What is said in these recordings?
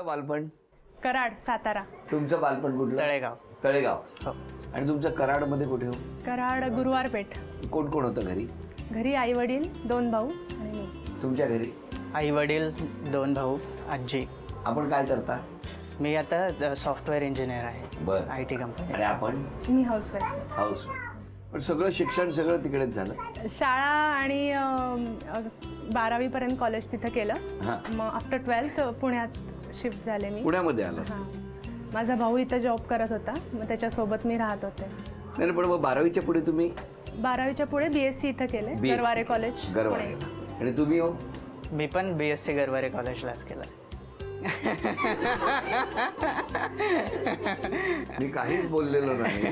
तुमचं बालपण? कराड, सातारा. तुमचं बालपण कुठलं? तळेगाव. तळेगाव. हो. आणि तुमचं कराडमध्ये कुठे हो? कराड गुरुवारपेठ. कोण कोण होतं घरी? घरी आई वडील, 2 भाऊ आणि मी. तुमच्या घरी? आई वडील, 2 भाऊ, आजी. आपण काय करता? मी आता सॉफ्टवेअर इंजिनियर आहे. बरं. IT company. आणि आपण? मी हाऊसवाईफ. हाऊस. पण सगळं शिक्षण सगळं तिकडेच झालं? शाळा आणि 12वी पर्यंत कॉलेज तिथं केलं. हां. मग आफ्टर 12th पुण्यात शिफ्ट झाले मी. पुण्यामध्ये आलं? हां. माझा भाऊ इथं जॉब करत होता, मग त्याच्यासोबत मी राहत होते. नाही पण मग 12वीच्या पुढे तुम्ही? 12वीच्या पुढे BSc इथं केले, BSc. गरवारे कॉलेज. गरवारे. आणि तुम्ही हो? मी पण BSc गरवारे कॉलेजलाच केलं. मी काहीच बोललेलो नाही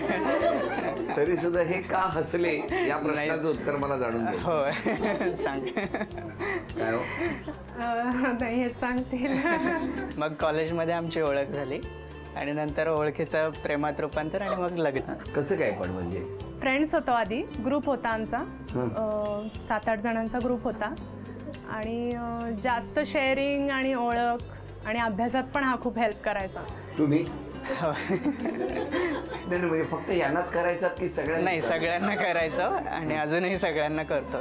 तरी सुद्धा हे का हसले या प्रश्नाचं उत्तर मला जाणून घ्यायचं. हो. सांग. काय हो? नाही, हे सांगतील. मग कॉलेजमध्ये आमची ओळख झाली आणि नंतर ओळखीचं प्रेमात रूपांतर आणि मग लग्न. कसं काय पण म्हणजे? फ्रेंड्स होतो आधी, ग्रुप होता आमचा. 7-8 जणांचा ग्रुप होता आणि जास्त शेअरिंग आणि ओळख आणि अभ्यासात पण हा खूप हेल्प करायचा. तुम्ही? हो. नाही म्हणजे फक्त यांनाच करायचं की सगळ्यांना? नाही, सगळ्यांना करायचं आणि अजूनही सगळ्यांना करतो.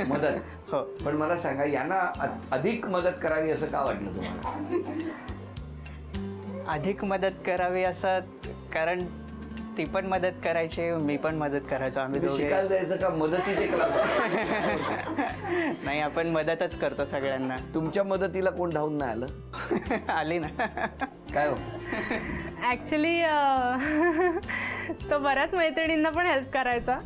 मदत. हो. पण मला सांगा, यांना अधिक मदत करावी असं का वाटलं तुम्हाला? अधिक मदत करावी असं, कारण ती पण मदत करायची, मी पण मदत करायचो. आम्ही तुम्ही दोघे. शिकायला जायचं का मदतीचे क्लास? नाही, आपण मदतच करतो सगळ्यांना. तुमच्या मदतीला कोण धावून नाही आलं? आली ना. काय हो? ॲक्च्युली तो बऱ्याच मैत्रिणींना पण हेल्प करायचा.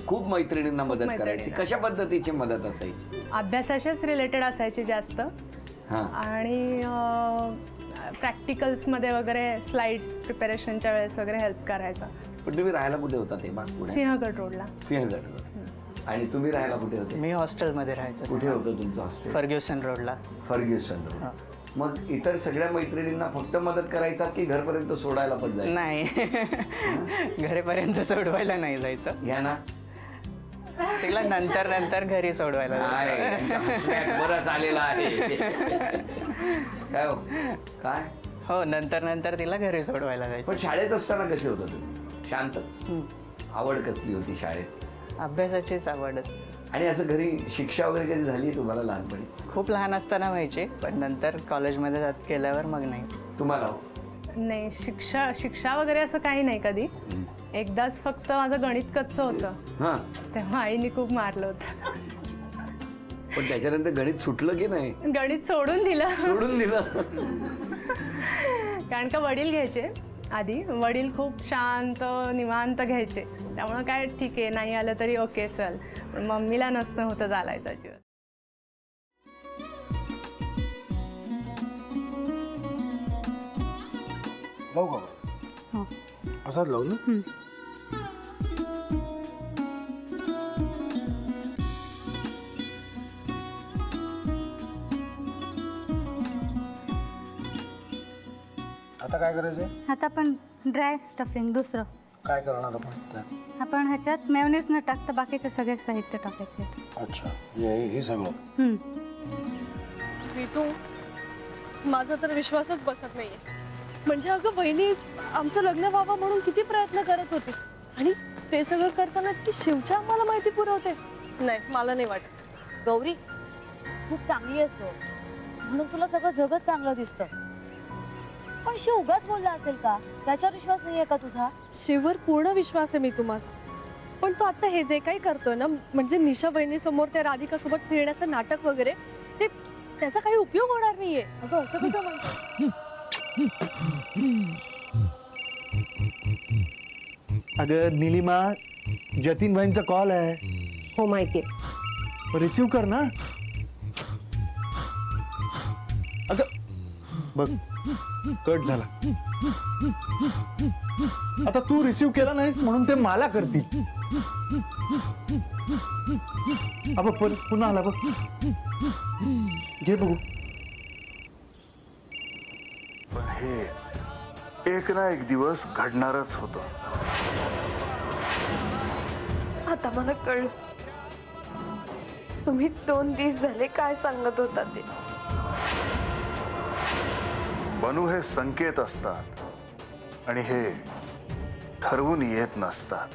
खूप मैत्रिणींना मदत करायची. मैत्रिणींना. कशा पद्धतीची मदत असायची? अभ्यासाच्याच रिलेटेड असायची जास्त. हां. आणि प्रॅक्टिकल्समध्ये वगैरे स्लाइड्स प्रिपरेशनच्या वेळेस वगैरे हेल्प करायचा. पण तुम्ही राहायला कुठे होता तेव्हा? पुण्यात? सिंहगड रोडला. सिंहगड. आणि तुम्ही राहायला कुठे होते? मी हॉस्टेलमध्ये राहायचो. कुठे होतं तुमचं हॉस्टेल? फर्ग्युसन रोडला. Fergusson road. मग इतर सगळ्या मैत्रिणींना फक्त मदत करायचा की घरपर्यंत सोडायला पण जायचं? नाही, घरीपर्यंत सोडवायला नाही जायचं. घ्या ना. तिला नंतर घरी सोडवायला जायचं. बरंच आलेला आहे. काय हो? काय? हो, नंतर तिला घरी सोडवायला जायचं. पण शाळेत असताना कसे होतं तुम्ही? शांत? आवड कसली होती शाळेत? अभ्यासाचीच आवडत. आणि असं घरी शिक्षा वगैरे कधी झाली तुम्हाला लहानपणी? खूप लहान असताना व्हायची, पण नंतर कॉलेजमध्ये जात गेल्यावर मग नाही. तुम्हाला हो? नाही, शिक्षा वगैरे असं काही नाही कधी. एकदाच फक्त माझं गणित कच्चं होतं, हां. तेव्हा आईने खूप मारलं होतं. पण त्याच्यानंतर गणित सुटलं की नाही? गणित सोडून दिलं. सोडून दिलं? कारण का वडील घ्यायचे आधी. वडील खूप शांत निवांत घ्यायचे, त्यामुळं काय ठीक आहे, नाही आलं तरी ओके चल. पण मम्मीला नसतं होतं चालायचं अजिबात. लावू का? हो. असाच लावू ना? आता काय करायचंय? आता आपण ड्राय स्टफिंग दुसरं काय करणार आपण त्यात? आपण ह्याच्यात मेयोनीज न टाकता बाकीचे सगळे साहित्य टाकायचे. अच्छा, हे सगळं? ऋतू, माझा तर विश्वासच बसत नाहीये. म्हणजे अगं बहिणी आमचं लग्न व्हावं म्हणून किती प्रयत्न करत होते आणि ते सगळं करताना की शिवच्या आम्हाला माहिती पुरवते. नाही, मला नाही वाटत. गौरी, खूप चांगली आहेस गं, म्हणून तुला सगळं जगत चांगलं दिसतं. पण शिव उगाच बोलला असेल का? त्याच्यावर विश्वास नाहीये का तुझा? शिववर पूर्ण विश्वास आहे मी माझा. पण तो आता हे जे काही करतोय ना, म्हणजे निशा बहिणी समोर त्या राधिका सोबत फिरण्याचं नाटक वगैरे, ते त्याचा काही उपयोग होणार नाहीये. अगं असं कसं म्हणतो? अगं नीलिमा, जतीन भाईंचा कॉल आहे. हो माहितीये. रिसीव कर ना. अगं बघ, कट झाला. आता तू रिसीव केला नाहीस म्हणून ते मला करतील. अब पुन्हा आला बघ. घे बघू. पण हे एक ना एक दिवस घडणारच होतं. आता मला कळलं तुम्ही 2 दिवस झाले काय सांगत होता ते. बनू हे संकेत असतात आणि हे ठरवून येत नसतात.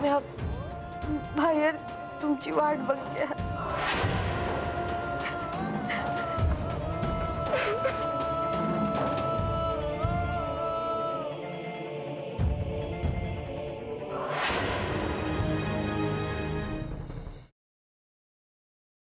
मी बाहेर तुमची वाट बघते.